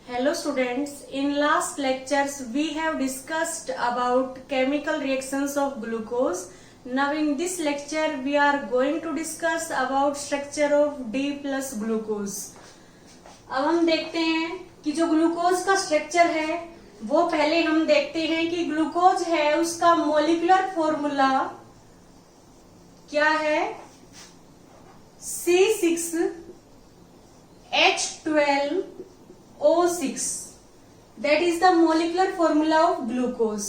Hello students, in last lectures we have discussed about chemical reactions of glucose. Now in this lecture we are going to discuss about structure of D plus glucose. अब हम देखते हैं कि जो glucose का structure है वो पहले हम देखते हैं कि ग्लूकोज है उसका मोलिकुलर फॉर्मूला क्या है C6H12O6 that is the molecular formula of glucose.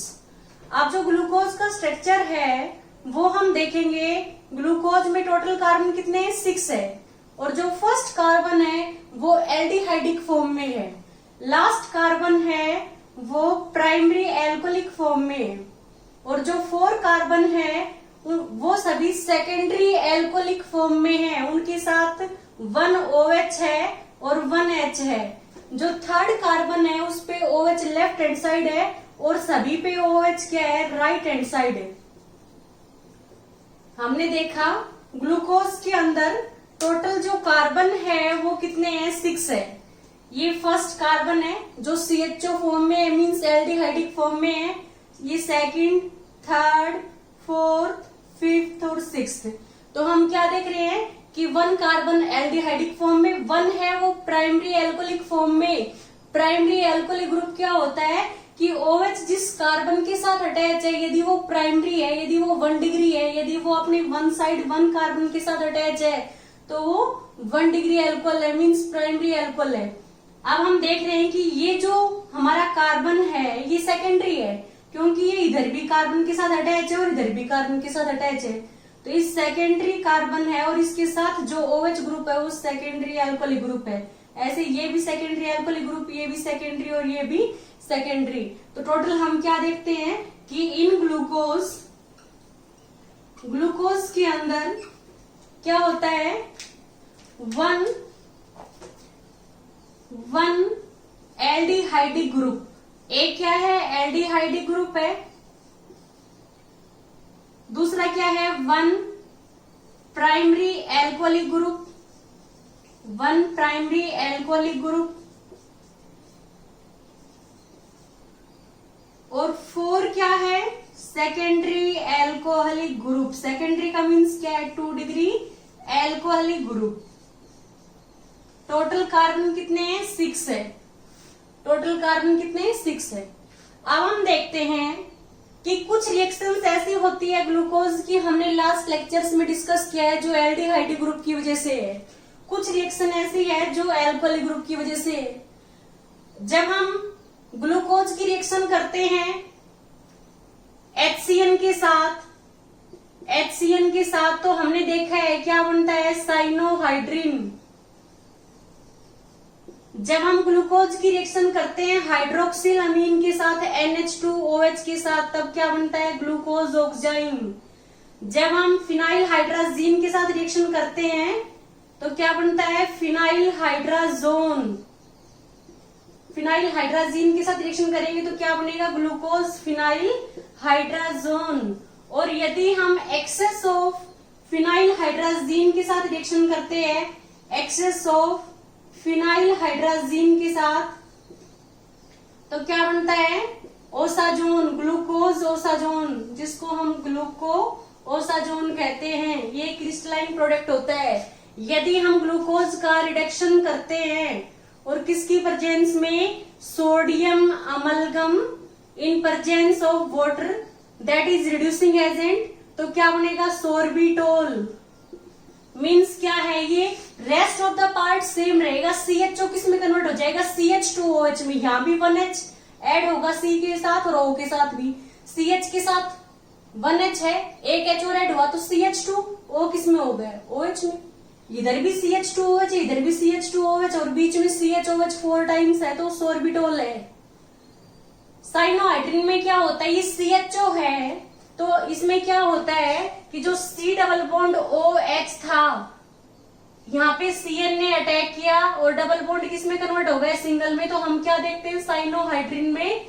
अब जो ग्लूकोज का स्ट्रक्चर है वो हम देखेंगे। ग्लूकोज में टोटल कार्बन कितने हैं? 6 है और जो फर्स्ट कार्बन है वो एल्डिहाइडिक फॉर्म में है, लास्ट कार्बन है वो प्राइमरी एल्कोहलिक फॉर्म में है और जो 4 कार्बन है वो सभी सेकेंडरी एल्कोहलिक फॉर्म में है। उनके साथ 1 OH है और 1 H है। जो थर्ड कार्बन है उस पे OH लेफ्ट हैंड साइड है और सभी पे OH क्या है? राइट हैंड साइड है। हमने देखा ग्लूकोज के अंदर टोटल जो कार्बन है वो कितने हैं? 6 है। ये फर्स्ट कार्बन है जो CHO फॉर्म में है, मीन्स एल्डिहाइडिक फॉर्म में है। ये सेकंड, थर्ड, फोर्थ, फिफ्थ और सिक्स्थ। तो हम क्या देख रहे हैं कि 1 कार्बन एल्डिहाइडिक फॉर्म में, 1 है वो प्राइमरी एल्कोहलिक फॉर्म में। प्राइमरी एल्कोहलिक ग्रुप क्या होता है कि OH जिस कार्बन के साथ अटैच है, यदि वो प्राइमरी है, यदि वो 1 डिग्री है, यदि वो अपने 1 साइड 1 कार्बन के साथ अटैच है तो वो 1 डिग्री एल्कोहल है, मीन्स प्राइमरी एल्कोहल है। अब हम देख रहे हैं कि ये जो हमारा कार्बन है ये सेकेंडरी है क्योंकि ये इधर भी कार्बन के साथ अटैच है और इधर भी कार्बन के साथ अटैच है। तो ये सेकेंडरी कार्बन है और इसके साथ जो OH ग्रुप है वो सेकेंडरी एल्कोहलिक ग्रुप है। ऐसे ये भी सेकेंडरी एल्कोहलिक ग्रुप, ये भी सेकेंडरी और ये भी सेकेंडरी। तो टोटल हम क्या देखते हैं कि इन ग्लूकोज के अंदर क्या होता है? 1 एल्डिहाइडिक ग्रुप। एक क्या है? एल्डिहाइडिक ग्रुप है। दूसरा क्या है? 1 primary alcoholic group, 1 primary alcoholic group और 4 क्या है? Secondary alcoholic group. सेकेंडरी का मीन्स क्या है? 2 degree alcoholic group. Total carbon कितने हैं? 6 है। टोटल कार्बन कितने हैं? 6 है। अब हम देखते हैं कि कुछ रिएक्शंस ऐसी होती है ग्लूकोज की, हमने लास्ट लेक्चर्स में डिस्कस किया है, जो एल्डिहाइडिक ग्रुप की वजह से है। कुछ रिएक्शन ऐसी है जो एल्कोहलिक ग्रुप की वजह से है। जब हम ग्लूकोज की रिएक्शन करते हैं HCN के साथ तो हमने देखा है क्या बनता है? साइनोहाइड्रिन। जब हम ग्लूकोज की रिएक्शन करते हैं हाइड्रोक्सिल अमीन के साथ NH2OH के साथ तब क्या बनता है? ग्लूकोज ऑक्साइन। जब हम फिनाइल हाइड्राजीन के साथ रिएक्शन करते हैं तो क्या बनता है? Phenyl hydrazone. फिनाइल हाइड्राजीन के साथ रिएक्शन करेंगे तो क्या बनेगा? Glucose phenyl hydrazone. और यदि हम एक्सेस ऑफ फिनाइल हाइड्राजीन के साथ रिएक्शन करते हैं, एक्सेस ऑफ फिनाइल हाइड्राजीन के साथ, तो क्या बनता है? ओसाजोन, ग्लूकोज ओसाजोन, जिसको हम ग्लूको ओसाजोन कहते हैं। ये क्रिस्टलाइन प्रोडक्ट होता है। यदि हम ग्लूकोज का रिडक्शन करते हैं और किसकी प्रेजेंस में? Sodium amalgam in presence of water that is reducing agent, तो क्या बनेगा? सोर्बिटोल। मीन्स क्या है? ये rest of the part same रहेगा। CHO किस में कन्वर्ट हो जाएगा? CH2OH में। यहाँ भी 1H ऐड होगा C के साथ और O के साथ भी। CH के साथ 1H है, एक H और ऐड हुआ तो CH2O किस में हो गया? OH में। इधर भी CH2OH है, इधर भी CH2OH और बीच में CHOH 4 टाइम्स है तो सोर्बिटोल है। साइनोहाइड्रिन में क्या होता है? ये CHO है तो इसमें क्या होता है कि जो C डबल बॉन्ड OH था यहाँ पे CN ने अटैक किया और डबल बॉन्ड किस में कन्वर्ट हो गया? सिंगल में। तो हम क्या देखते हैं? साइनोहाइड्रिन में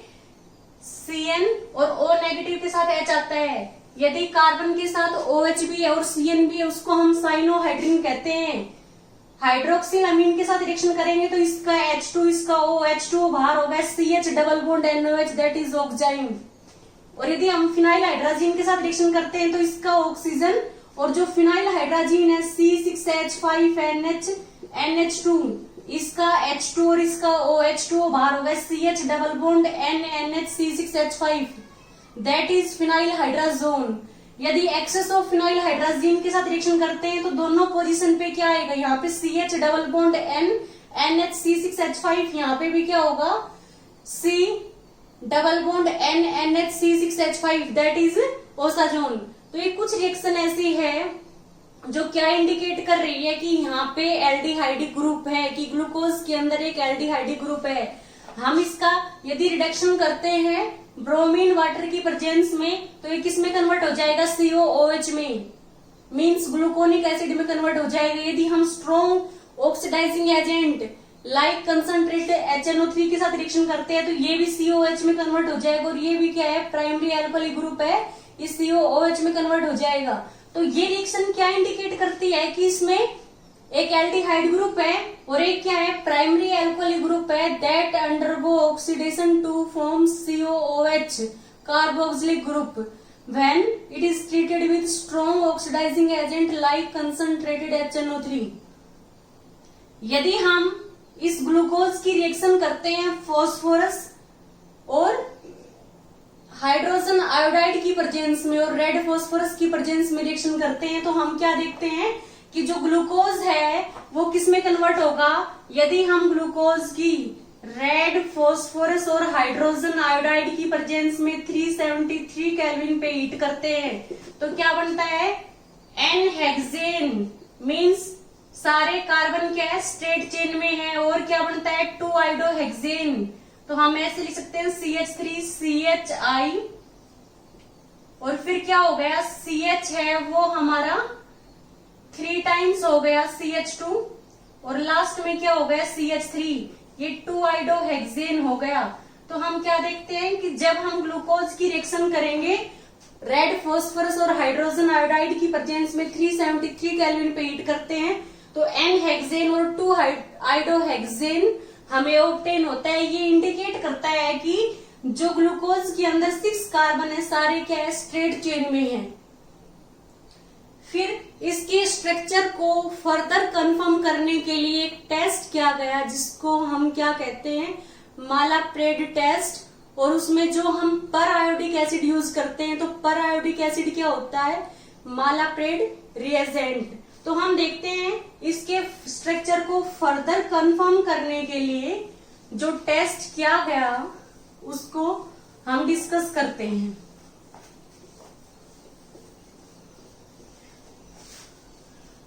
CN और O नेगेटिव के साथ H आता है। यदि कार्बन के साथ OH भी है और CN भी है उसको हम साइनोहाइड्रिन कहते हैं। हाइड्रोक्सिल अमीन के साथ रिएक्शन करेंगे तो इसका H2 इसका OH2 बाहर होगा, CH double bond NOH that is oxime. और यदि हम फिनाइल हाइड्राजीन के साथ रिएक्शन करते हैं तो इसका ऑक्सीजन और जो फिनाइल हाइड्राजीन है C6H5NH NH2 इसका H2 और इसका OH2 बाहर होगा, CH double bond NNH C6H5 that is phenyl hydrazone. यदि एक्सेस ऑफ फिनाइल हाइड्राजीन के साथ रिएक्शन करते हैं तो दोनों पोजीशन पे क्या आएगा, यहाँ पे CH double bond NNH C6H5, यहाँ पे भी क्या होगा C double bond NNH C6H5 that is osazone. तो ये कुछ रिएक्शन ऐसी है जो क्या इंडिकेट कर रही है कि यहाँ पे एल्डिहाइड ग्रुप है, कि ग्लूकोज के अंदर एक एल्डिहाइड ग्रुप है। हम इसका यदि रिडक्शन करते हैं ब्रोमीन वाटर की प्रेजेंस में तो ये किस में कन्वर्ट हो जाएगा, COOH में, मींस ग्लूकोनिक एसिड में कन्वर्ट हो जाएगा। यदि हम strong oxidising agent like concentrated HNO3 के साथ रिएक्शन करते हैं तो ये भी COOH में कन्वर्ट हो जाएगा, और ये भी क्या है, प्राइमरी अल्कोहलिक ग्रुप है, इस COOH में कन्वर्ट हो जाएगा। तो ये रिएक्शन क्या इंडिकेट करती है कि इसमें एक एल्डिहाइड ग्रुप है और एक क्या है, प्राइमरी अल्कोहलिक ग्रुप है that undergo oxidation to form COOH carboxylic group when it is treated with strong oxidising agent like concentrated HNO3। यदि हम इस ग्लूकोज की रिएक्शन करते हैं फॉस्फोरस और हाइड्रोजन आयोडाइड की प्रेजेंस में और रेड फॉस्फोरस की प्रेजेंस में रिएक्शन करते हैं तो हम क्या देखते हैं कि जो ग्लूकोज है वो किस में कन्वर्ट होगा। यदि हम ग्लूकोज की रेड फॉस्फोरस और हाइड्रोजन आयोडाइड की प्रेजेंस में 373 केल्विन पे हीट करते हैं तो क्या बनता है, एन हेक्सेन, मींस सारे कार्बन क्या है, स्ट्रेट चेन में है, और क्या बनता है, 2 आइडोहेक्सेन। तो हम ऐसे लिख सकते हैं CH3CHI, और फिर क्या हो गया, CH है वो हमारा 3 टाइम्स हो गया CH2, और लास्ट में क्या हो गया CH3, ये 2 आइडोहेक्सेन हो गया। तो हम क्या देखते हैं कि जब हम ग्लूकोज की रिएक्शन करेंगे रेड फॉस्फोरस और हाइड्रोजन आयोडाइड की प्रेजेंस में 373 केल्विन पे हीट करते हैं तो एन हेक्सेन और 2 आइडोहेक्सेन हमें ऑब्टेन होता है। ये इंडिकेट करता है कि जो ग्लूकोज के अंदर 6 कार्बन है सारे क्या है, स्ट्रेट चेन में है। फिर इसके स्ट्रक्चर को फर्दर कंफर्म करने के लिए एक टेस्ट किया गया जिसको हम क्या कहते हैं, मालाप्रेड टेस्ट, और उसमें जो हम पर आयोडिक एसिड यूज करते हैं तो पर आयोडिक एसिड क्या होता है, मालाप्रेड रिएजेंट। तो हम देखते हैं इसके स्ट्रक्चर को फर्दर कंफर्म करने के लिए जो टेस्ट किया गया उसको हम डिस्कस करते हैं।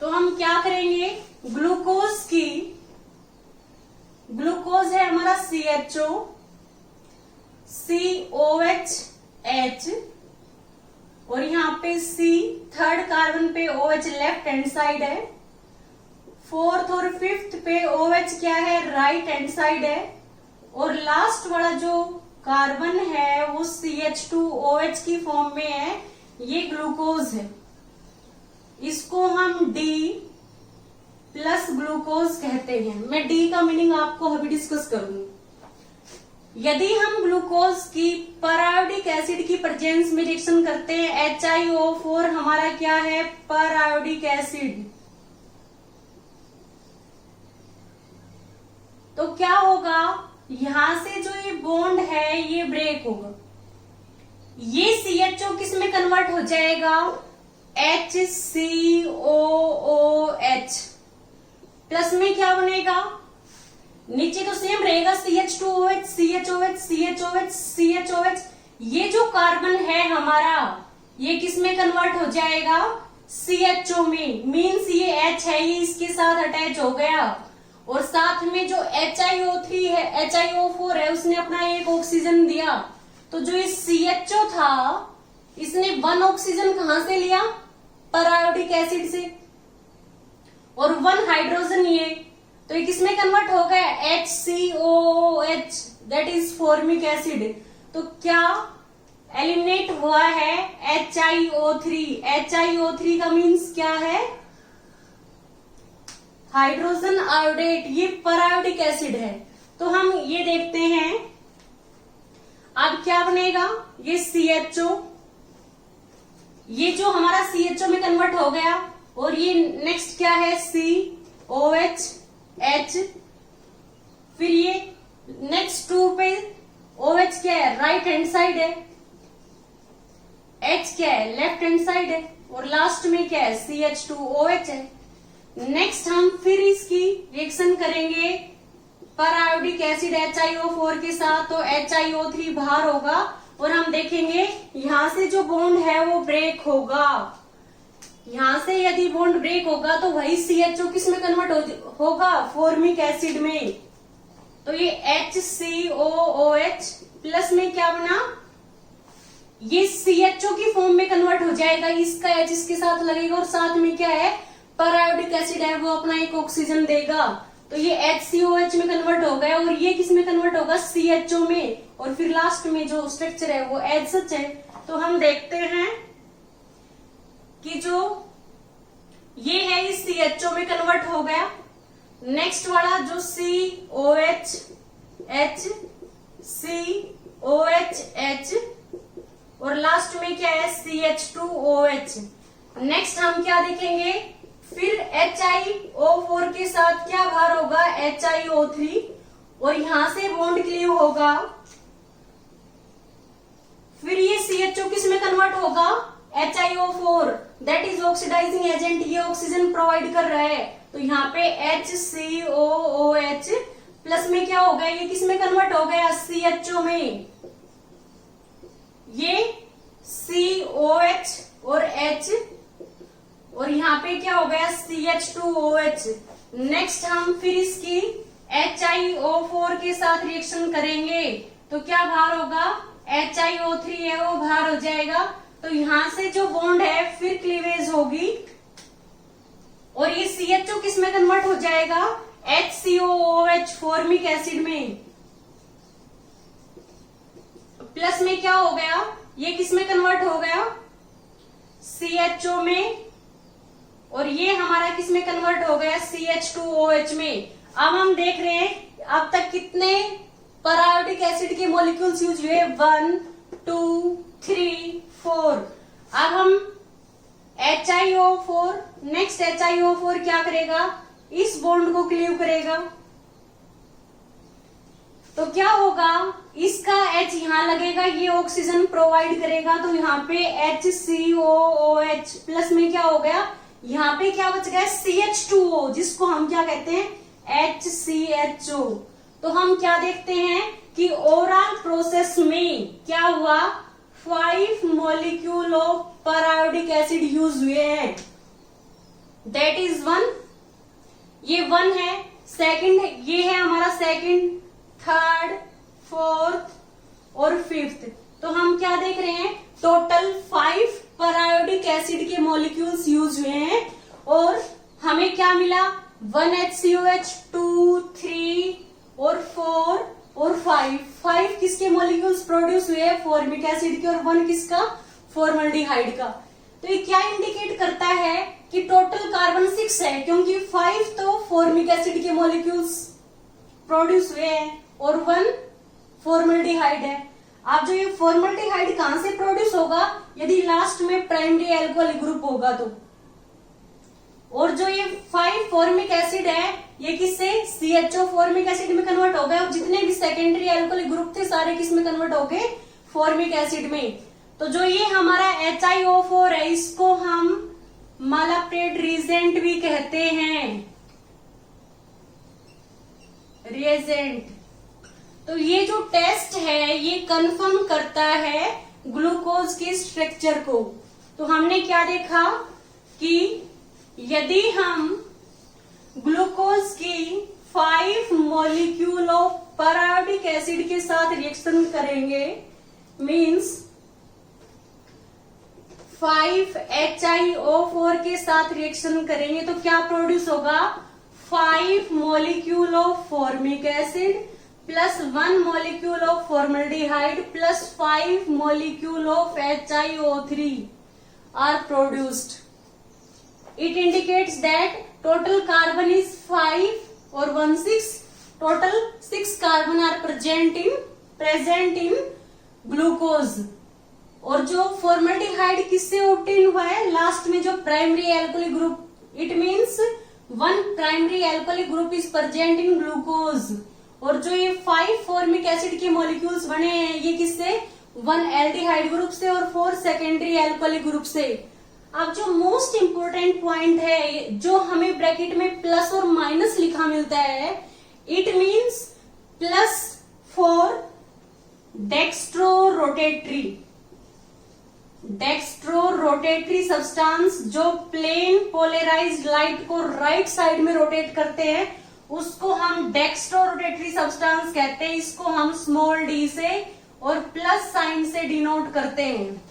तो हम क्या करेंगे, ग्लूकोज है हमारा CHO, COH और यहाँ पे C, थर्ड कार्बन पे OH लेफ्ट हैंड साइड है, फोर्थ और फिफ्थ पे OH क्या है, राइट हैंड साइड है, और लास्ट वाला जो कार्बन है वो CH2OH की फॉर्म में है, ये ग्लूकोज है। इसको हम D प्लस ग्लूकोज कहते हैं। मैं D का मीनिंग आपको अभी डिस्कस करूंगी। यदि हम ग्लूकोज की परायोडिक एसिड की प्रेजेंस में रिएक्शन करते हैं, HiO4 हमारा क्या है, परायोडिक एसिड, तो क्या होगा, यहां से जो ये बॉन्ड है ये ब्रेक होगा, ये CHO किस में कन्वर्ट हो जाएगा, HCOOH, प्लस में क्या बनेगा, नीचे तो सेम रहेगा CH2OH, CHOH, CHOH, CHOH। ये जो कार्बन है हमारा ये किस में कन्वर्ट हो जाएगा, CHO में, मीन्स ये H है ये इसके साथ अटैच हो गया, और साथ में जो HiO3 है, HiO4 है, उसने अपना एक ऑक्सीजन दिया। तो जो ये CHO था इसने 1 ऑक्सीजन कहां से लिया, परायोडिक एसिड से, और 1 हाइड्रोजन ये, तो ये किसमें कन्वर्ट हो गया, HCOOH that is formic acid. तो क्या एलिमिनेट हुआ है, HiO3। HiO3 का मीन्स क्या है, हाइड्रोजन आयोडेट ये परायोडिक एसिड है। तो हम ये देखते हैं अब क्या बनेगा, ये CHO, ये जो हमारा CHO में कन्वर्ट हो गया, और ये नेक्स्ट क्या है COH H, फिर ये नेक्स्ट 2 पे OH क्या है, राइट हैंड साइड है, H क्या है, लेफ्ट हैंड साइड है, और लास्ट में क्या है CH2OH है। नेक्स्ट हम फिर इसकी रिएक्शन करेंगे परायोडिक एसिड HiO4 के साथ, तो HiO3 बाहर होगा, और हम देखेंगे यहां से जो बॉन्ड है वो ब्रेक होगा। यहां से यदि बॉन्ड ब्रेक होगा तो वही CHO किस में कन्वर्ट होगा, फॉर्मिक एसिड में। तो ये HCOOH प्लस में क्या बना, ये CHO की फॉर्म में कन्वर्ट हो जाएगा, इसका H इसके साथ लगेगा, और साथ में क्या है परायोडिक एसिड है वो अपना एक ऑक्सीजन देगा। तो ये HCOH में कन्वर्ट हो गया, और ये किस में कन्वर्ट होगा, CHO में, और फिर लास्ट में जो स्ट्रक्चर है वो एच है। तो हम देखते हैं कि जो ये है इस CHO में कन्वर्ट हो गया। नेक्स्ट वाला जो COH H, COH H, और लास्ट में क्या है CH2OH। नेक्स्ट हम क्या देखेंगे, फिर HiO4 के साथ क्या बाहर होगा, HiO3, और यहां से बॉन्ड क्लीव होगा। फिर ये CHO किस में कन्वर्ट होगा, HiO4, that is oxidising agent, ये ऑक्सीजन प्रोवाइड कर रहा है। तो यहाँ पे HCOOH प्लस में क्या हो गया, ये किस में कन्वर्ट हो गया, CHO में, ये COH और H, और यहाँ पे क्या हो गया CH2OH। नेक्स्ट हम फिर इसकी HiO4 के साथ रिएक्शन करेंगे, तो क्या बाहर होगा, HiO3 है वो बाहर हो जाएगा। तो यहां से जो बॉन्ड है फिर क्लीवेज होगी, और ये CHO किस में कन्वर्ट हो जाएगा, HCOOH फॉर्मिक एसिड में, प्लस में क्या हो गया, ये किस में कन्वर्ट हो गया, CHO में, और ये हमारा किस में कन्वर्ट हो गया, CH2OH में। अब हम देख रहे हैं अब तक कितने परायोडिक एसिड के मॉलिक्यूल्स यूज हुए, 1 2 3 4। अब हम HiO4, नेक्स्ट HiO4 क्या करेगा, इस बॉन्ड को क्लीव करेगा, तो क्या होगा, इसका H यहाँ लगेगा, ये ऑक्सीजन प्रोवाइड करेगा, तो यहाँ पे HCOOH प्लस में क्या हो गया, यहाँ पे क्या बच गया CH2O, जिसको हम क्या कहते हैं HCHO। तो हम क्या देखते हैं कि ओरल प्रोसेस में क्या हुआ, 5 मॉलिक्यूल ऑफ परायोडिक एसिड यूज हुए हैं, दैट इज 1, ये 1 है, सेकंड ये है हमारा सेकंड, थर्ड, फोर्थ और फिफ्थ। तो हम क्या देख रहे हैं, टोटल 5 परायोडिक एसिड के मॉलिक्यूल्स यूज हुए हैं, और हमें क्या मिला, 1 HCOH, 2 3 और 4 और 5 किसके मॉलिक्यूल्स प्रोड्यूस हुए हैं, फॉर्मिक एसिड के, और 1 किसका, फॉर्मल्डिहाइड का। तो ये क्या इंडिकेट करता है कि टोटल कार्बन 6 है, क्योंकि 5 तो फॉर्मिक एसिड के मॉलिक्यूल्स प्रोड्यूस हुए हैं और 1 फॉर्मल्डिहाइड है। आप जो ये फॉर्मल्डिहाइड कहां से प्रोड्यूस होगा, यदि लास्ट में प्राइमरी एल्कोहल ग्रुप होगा तो, और जो ये 5 फॉर्मिक एसिड है ये किससे, CHO फॉर्मिक एसिड में कन्वर्ट हो गए, और जितने भी सेकेंडरी एल्कोहलिक ग्रुप थे सारे किस में कन्वर्ट हो गए, फॉर्मिक एसिड में। तो जो ये हमारा HiO4 है इसको हम मालाप्रेट रिएजेंट भी कहते हैं, रिएजेंट। तो ये जो टेस्ट है ये कंफर्म करता है ग्लूकोज के स्ट्रक्चर को। तो हमने क्या देखा कि यदि हम ग्लूकोज की 5 मॉलिक्यूल ऑफ परायोडिक एसिड के साथ रिएक्शन करेंगे, मींस 5 HiO4 के साथ रिएक्शन करेंगे, तो क्या प्रोड्यूस होगा, 5 molecule of formic acid plus 1 molecule of formaldehyde plus 5 molecule of HiO3 are produced. It indicates that total carbon is 5 और 1 6, total 6 carbon are present in glucose. और जो फॉर्मेल्डिहाइड किससे ऑब्टेन हुआ है, लास्ट में जो primary alcoholic group, it means 1 primary alcoholic group is present in glucose. और जो ये 5 फॉर्मिक एसिड के मॉलिक्यूल्स बने हैं ये किससे, 1 एल्डिहाइड ग्रुप से और 4 सेकेंडरी एल्कोहलिक ग्रुप से। अब जो मोस्ट इंपोर्टेंट पॉइंट है, जो हमें ब्रैकेट में प्लस और माइनस लिखा मिलता है, it means plus for dextro rotatory substance, जो प्लेन पोलराइज्ड लाइट को राइट साइड में रोटेट करते हैं उसको हम डेक्स्ट्रो रोटेटरी सब्सटेंस कहते हैं। इसको हम स्मॉल डी से और प्लस साइन से डिनोट करते हैं।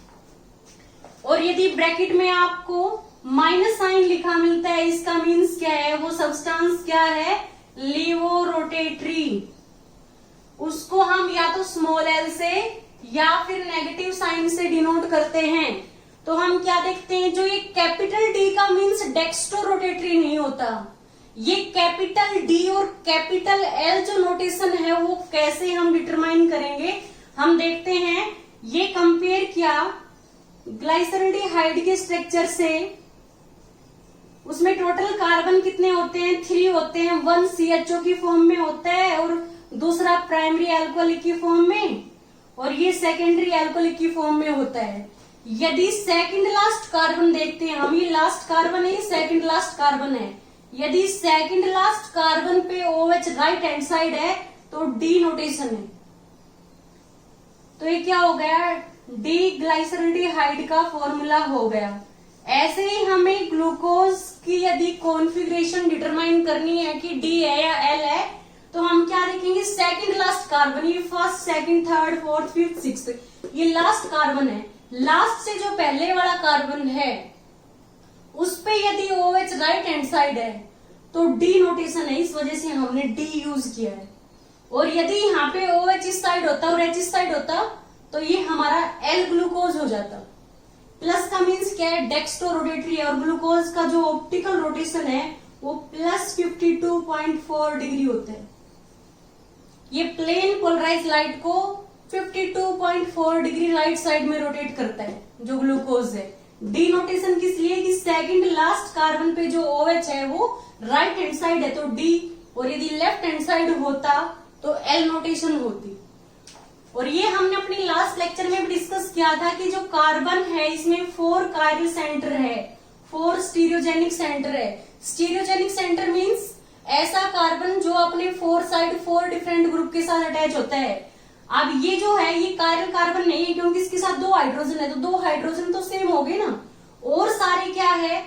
और यदि ब्रैकेट में आपको माइनस साइन लिखा मिलता है, इसका मीन्स क्या है, वो सब्सटेंस क्या है, लीवो रोटेटरी। उसको हम या तो स्मॉल एल से या फिर नेगेटिव साइन से डिनोट करते हैं। तो हम क्या देखते हैं, जो ये कैपिटल डी का मीन्स डेक्स्ट्रो रोटेटरी नहीं होता। ये कैपिटल डी और कैपिटल एल जो नोटेशन है वो कैसे हम डिटरमाइन करेंगे, हम देखते हैं। ये कंपेयर किया ग्लाइसरल्डिहाइड के स्ट्रक्चर से, उसमें टोटल कार्बन कितने होते हैं, 3 होते हैं। 1 CHO की फॉर्म में होता है और दूसरा प्राइमरी अल्कोहलिक की फॉर्म में, और ये सेकेंडरी अल्कोहलिक की फॉर्म में होता है। यदि सेकंड लास्ट कार्बन देखते हैं हम, ये लास्ट कार्बन है, सेकंड लास्ट कार्बन है। यदि सेकंड लास्ट कार्बन पे OH राइट हैंड साइड है तो डी नोटेशन है। तो ये क्या हो गया, डी ग्लाइसरल्डिहाइड का फॉर्मूला हो गया। ऐसे ही हमें ग्लूकोज की यदि कॉन्फ़िगरेशन डिटरमाइन करनी है कि डी है या एल है, तो हम क्या देखेंगे, सेकंड लास्ट कार्बन, ये first, second, third, fourth, fifth, sixth, ये लास्ट कार्बन है। लास्ट से जो पहले वाला कार्बन है उस पे यदि OH राइट हैंड साइड है तो डी नोटेशन है, इस वजह से हमने डी यूज किया है। और यदि यहाँ पे OH इस साइड होता और H इस साइड होता तो ये हमारा एल ग्लूकोज हो जाता। प्लस का मीन्स क्या है, डेक्स्ट्रो रोटेटरी है, और ग्लूकोज का जो ऑप्टिकल रोटेशन है वो प्लस 52.4 डिग्री होता है। ये प्लेन पोलराइज लाइट को 52.4 डिग्री राइट साइड में रोटेट करता है जो ग्लूकोज है। डी नोटेशन किस लिए, कि सेकंड लास्ट कार्बन पे जो OH है वो राइट हैंड साइड है तो डी, और यदि लेफ्ट हैंड साइड होता तो एल नोटेशन होती। और ये हमने अपनी लास्ट लेक्चर में भी डिस्कस किया था कि जो कार्बन है इसमें 4 कायरल सेंटर है, 4 स्टीरियोजेनिक सेंटर है। स्टीरियोजेनिक सेंटर मीन्स ऐसा कार्बन जो अपने 4 साइड 4 डिफरेंट ग्रुप के साथ अटैच होता है। अब ये जो है ये कायरल कार्बन नहीं है क्योंकि इसके साथ 2 हाइड्रोजन है, तो 2 हाइड्रोजन तो सेम हो गए ना। और सारे क्या है,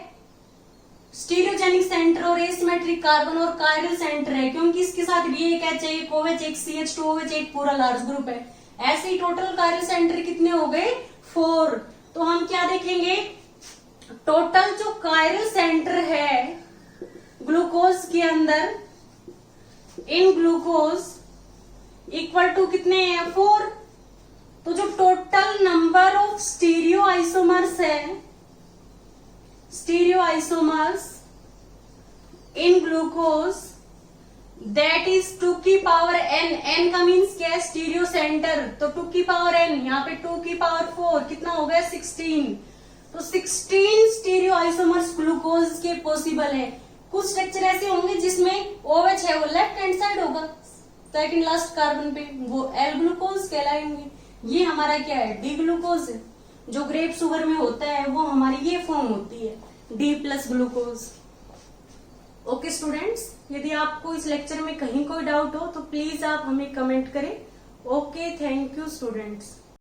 स्टीरियोजेनिक सेंटर और एसिमेट्रिक कार्बन और कायरल सेंटर है क्योंकि इसके साथ भी एक H, एक OH, एक CH2OH, एक पूरा लार्ज ग्रुप है। ऐसे ही टोटल कायरल सेंटर कितने हो गए, 4। तो हम क्या देखेंगे, टोटल जो कायरल सेंटर है ग्लूकोज के अंदर, इन ग्लूकोज इक्वल टू कितने हैं, 4। तो जो total number of stereoisomers है, stereoisomers in glucose, that is 2 की पावर n। n का मीन्स क्या है, स्टीरियो सेंटर, तो 2 की पावर n, यहाँ पे 2 की पावर 4 कितना हो गया, 16। तो 16 स्टीरियो आइसोमर्स ग्लूकोज के पॉसिबल है। कुछ स्ट्रक्चर ऐसे होंगे जिसमें OH है वो लेफ्ट हैंड साइड होगा, सेकंड लास्ट कार्बन पे, वो एल ग्लूकोज कहलाएंगे। ये हमारा क्या है, डी ग्लूकोज है। जो ग्रेप शुगर में होता है वो हमारी ये फॉर्म होती है, D plus glucose. Okay students, यदि आपको इस लेक्चर में कहीं कोई डाउट हो तो प्लीज आप हमें कमेंट करें। Okay, thank you students.